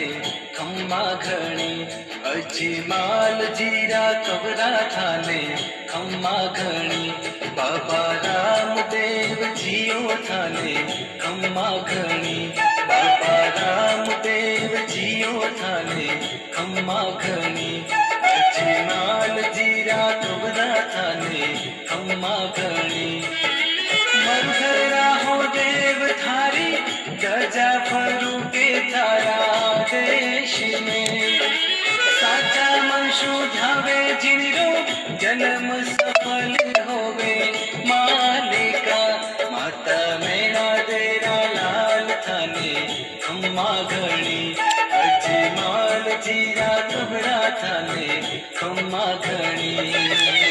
थाने खम्मा घणी, अजमाल जीरा कवरा थाने खम्मा घणी, बाबा रामदेव जियो थाने खम्मा घणी, बाबा रामदेव जियो थाने खम्मा घणी, अजमाल जीरा कवरा थाने खम्मा घणी। मरघरा हो देव थारी गजा फरू के थारा देश में, साचा मनशु धावे जिंदो जन्म सफल होवे, मालिका माता मेरा तेरा लाल थाने खम्मा घणी, अजमाल जीरा कबरा थाने खम्मा घणी।